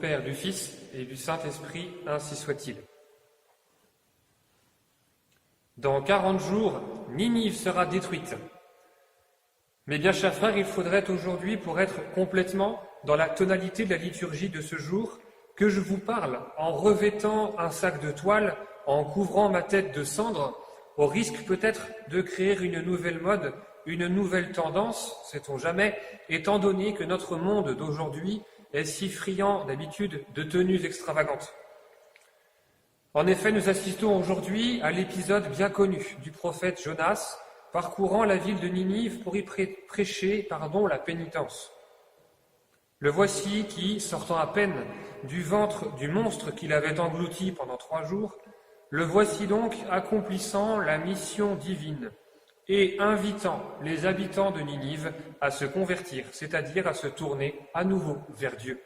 Père, du Fils et du Saint-Esprit, ainsi soit-il. Dans 40 jours, Ninive sera détruite. Mais bien, chers frères, il faudrait aujourd'hui, pour être complètement dans la tonalité de la liturgie de ce jour, que je vous parle en revêtant un sac de toile, en couvrant ma tête de cendre, au risque peut-être de créer une nouvelle mode, une nouvelle tendance, sait-on jamais, étant donné que notre monde d'aujourd'hui est si friand d'habitude de tenues extravagantes. En effet, nous assistons aujourd'hui à l'épisode bien connu du prophète Jonas parcourant la ville de Ninive pour y prêcher la pénitence. Le voici qui, sortant à peine du ventre du monstre qu'il avait englouti pendant 3 jours, le voici donc accomplissant la mission divine et invitant les habitants de Ninive à se convertir, c'est-à-dire à se tourner à nouveau vers Dieu.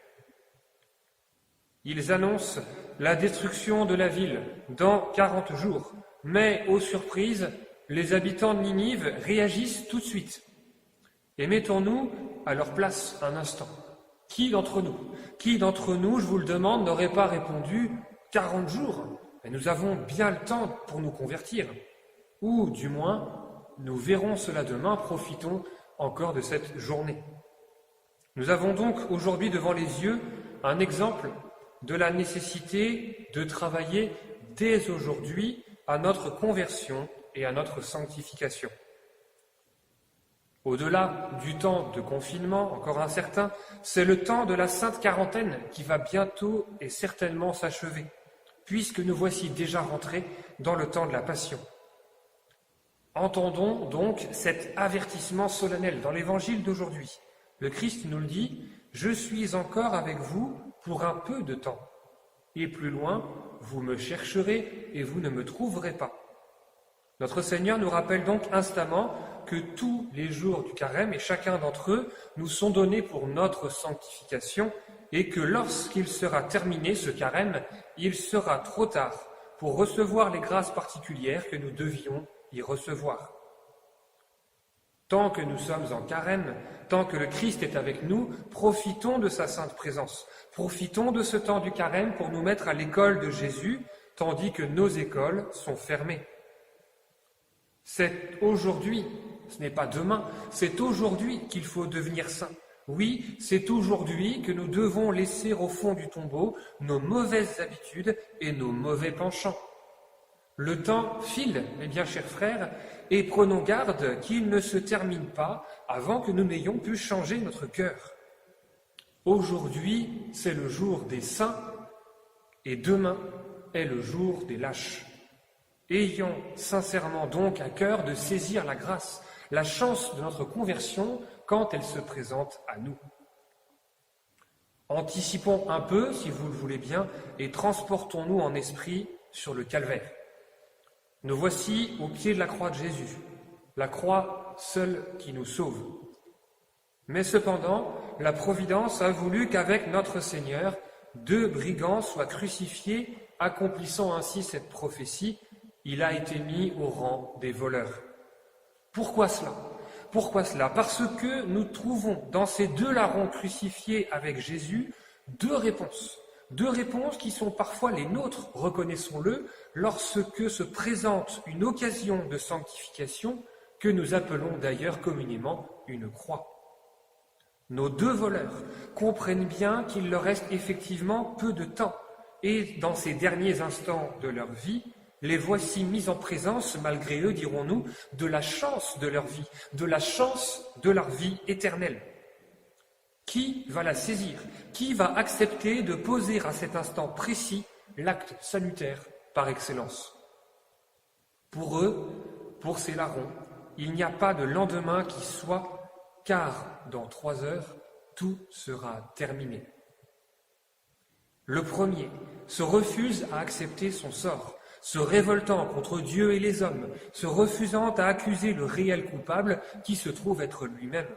Ils annoncent la destruction de la ville dans 40 jours, mais aux surprises, les habitants de Ninive réagissent tout de suite. Et mettons-nous à leur place un instant. Qui d'entre nous, je vous le demande, n'aurait pas répondu 40 jours? Mais nous avons bien le temps pour nous convertir. Ou du moins, nous verrons cela demain, profitons encore de cette journée. Nous avons donc aujourd'hui devant les yeux un exemple de la nécessité de travailler dès aujourd'hui à notre conversion et à notre sanctification. Au-delà du temps de confinement, encore incertain, c'est le temps de la Sainte Quarantaine qui va bientôt et certainement s'achever, puisque nous voici déjà rentrés dans le temps de la Passion. Entendons donc cet avertissement solennel dans l'Évangile d'aujourd'hui. Le Christ nous le dit, « Je suis encore avec vous pour un peu de temps. Et plus loin, vous me chercherez et vous ne me trouverez pas. » Notre Seigneur nous rappelle donc instamment que tous les jours du carême, et chacun d'entre eux, nous sont donnés pour notre sanctification, et que lorsqu'il sera terminé, ce carême, il sera trop tard pour recevoir les grâces particulières que nous devions y recevoir. Tant que nous sommes en carême, tant que le Christ est avec nous, profitons de sa sainte présence. Profitons de ce temps du carême pour nous mettre à l'école de Jésus, tandis que nos écoles sont fermées. C'est aujourd'hui, ce n'est pas demain, c'est aujourd'hui qu'il faut devenir saint. Oui, c'est aujourd'hui que nous devons laisser au fond du tombeau nos mauvaises habitudes et nos mauvais penchants. Le temps file, mes bien chers frères, et prenons garde qu'il ne se termine pas avant que nous n'ayons pu changer notre cœur. Aujourd'hui, c'est le jour des saints, et demain est le jour des lâches. Ayons sincèrement donc à cœur de saisir la grâce, la chance de notre conversion quand elle se présente à nous. Anticipons un peu, si vous le voulez bien, et transportons-nous en esprit sur le calvaire. Nous voici au pied de la croix de Jésus, la croix seule qui nous sauve. Mais cependant, la Providence a voulu qu'avec notre Seigneur, 2 brigands soient crucifiés, accomplissant ainsi cette prophétie. Il a été mis au rang des voleurs. Pourquoi cela? Pourquoi cela? Parce que nous trouvons dans ces 2 larrons crucifiés avec Jésus 2 réponses. 2 réponses qui sont parfois les nôtres, reconnaissons-le, lorsque se présente une occasion de sanctification que nous appelons d'ailleurs communément une croix. Nos 2 voleurs comprennent bien qu'il leur reste effectivement peu de temps, et dans ces derniers instants de leur vie, les voici mis en présence, malgré eux, dirons-nous, de la chance de leur vie, de la chance de leur vie éternelle. Qui va la saisir? Qui va accepter de poser à cet instant précis l'acte salutaire par excellence? Pour eux, pour ces larrons, il n'y a pas de lendemain qui soit, car dans 3 heures, tout sera terminé. Le premier se refuse à accepter son sort, se révoltant contre Dieu et les hommes, se refusant à accuser le réel coupable qui se trouve être lui-même.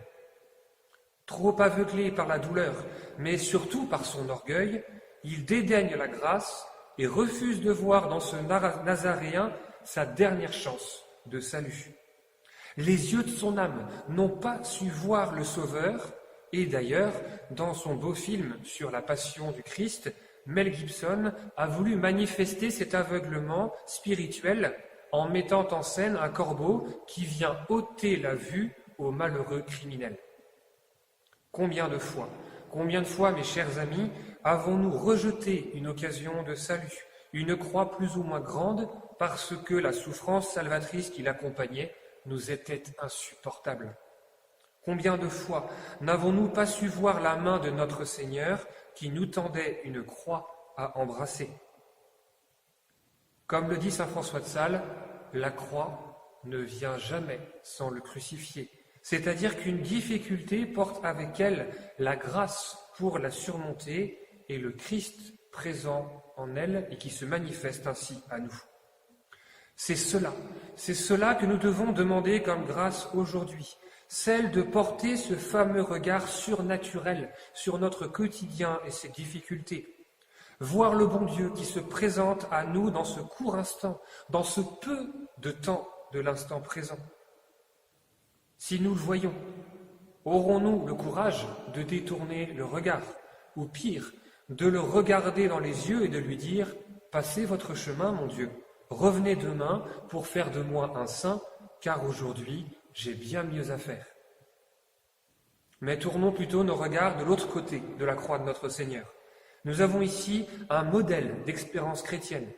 Trop aveuglé par la douleur, mais surtout par son orgueil, il dédaigne la grâce et refuse de voir dans ce Nazaréen sa dernière chance de salut. Les yeux de son âme n'ont pas su voir le Sauveur, Et d'ailleurs, dans son beau film sur la passion du Christ, Mel Gibson a voulu manifester cet aveuglement spirituel en mettant en scène un corbeau qui vient ôter la vue aux malheureux criminels. Combien de fois, mes chers amis, avons-nous rejeté une occasion de salut, une croix plus ou moins grande, parce que la souffrance salvatrice qui l'accompagnait nous était insupportable? Combien de fois n'avons-nous pas su voir la main de notre Seigneur qui nous tendait une croix à embrasser? Comme le dit saint François de Sales, la croix ne vient jamais sans le crucifié. C'est-à-dire qu'une difficulté porte avec elle la grâce pour la surmonter et le Christ présent en elle et qui se manifeste ainsi à nous. C'est cela que nous devons demander comme grâce aujourd'hui, celle de porter ce fameux regard surnaturel sur notre quotidien et ses difficultés. Voir le bon Dieu qui se présente à nous dans ce court instant, dans ce peu de temps de l'instant présent. Si nous le voyons, aurons-nous le courage de détourner le regard, ou pire, de le regarder dans les yeux et de lui dire « Passez votre chemin, mon Dieu, revenez demain pour faire de moi un saint, car aujourd'hui, j'ai bien mieux à faire. » Mais tournons plutôt nos regards de l'autre côté de la croix de notre Seigneur. Nous avons ici un modèle d'expérience chrétienne.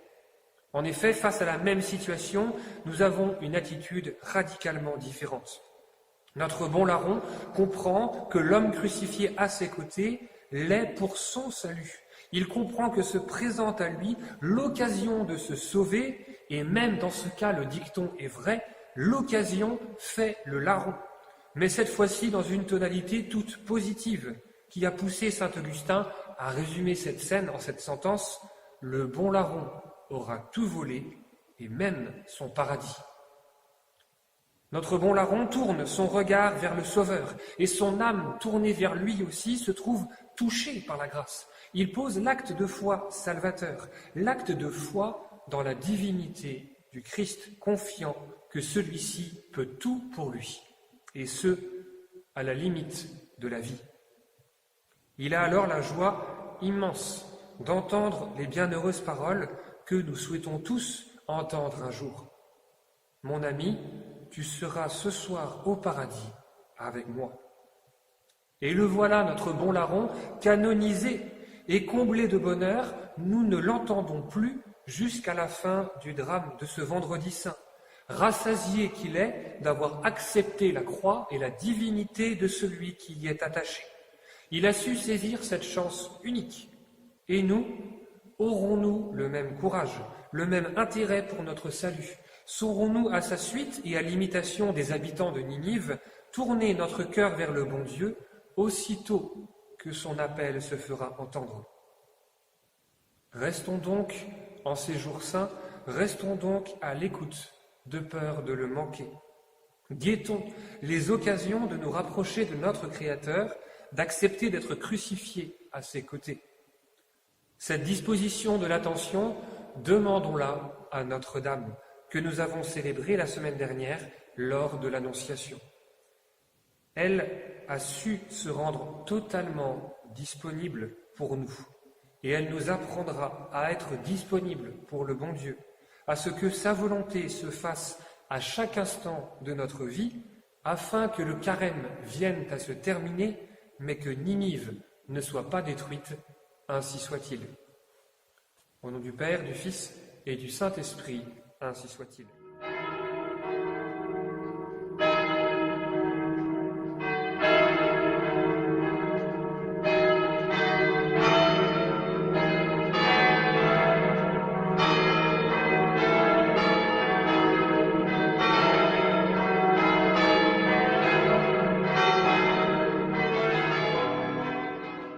En effet, face à la même situation, nous avons une attitude radicalement différente. Notre bon larron comprend que l'homme crucifié à ses côtés l'est pour son salut. Il comprend que se présente à lui l'occasion de se sauver, et même dans ce cas, le dicton est vrai, l'occasion fait le larron. Mais cette fois-ci dans une tonalité toute positive, qui a poussé saint Augustin à résumer cette scène en cette sentence « Le bon larron aura tout volé, et même son paradis ». Notre bon larron tourne son regard vers le Sauveur, et son âme tournée vers lui aussi se trouve touchée par la grâce. Il pose l'acte de foi salvateur, l'acte de foi dans la divinité du Christ, confiant que celui-ci peut tout pour lui, et ce, à la limite de la vie. Il a alors la joie immense d'entendre les bienheureuses paroles que nous souhaitons tous entendre un jour. Mon ami, tu seras ce soir au paradis avec moi. Et le voilà, notre bon larron, canonisé et comblé de bonheur, nous ne l'entendons plus jusqu'à la fin du drame de ce vendredi saint, rassasié qu'il est d'avoir accepté la croix et la divinité de celui qui y est attaché. Il a su saisir cette chance unique. Et nous, aurons-nous le même courage, le même intérêt pour notre salut? Saurons-nous, à sa suite et à l'imitation des habitants de Ninive, tourner notre cœur vers le bon Dieu aussitôt que son appel se fera entendre? Restons donc en ces jours saints, restons donc à l'écoute, de peur de le manquer. Guettons les occasions de nous rapprocher de notre Créateur, d'accepter d'être crucifiés à ses côtés. Cette disposition de l'attention, demandons-la à Notre-Dame, que nous avons célébrée la semaine dernière lors de l'Annonciation. Elle a su se rendre totalement disponible pour nous, et elle nous apprendra à être disponibles pour le bon Dieu, à ce que sa volonté se fasse à chaque instant de notre vie, afin que le carême vienne à se terminer, mais que Ninive ne soit pas détruite, ainsi soit-il. Au nom du Père, du Fils et du Saint-Esprit, ainsi soit-il.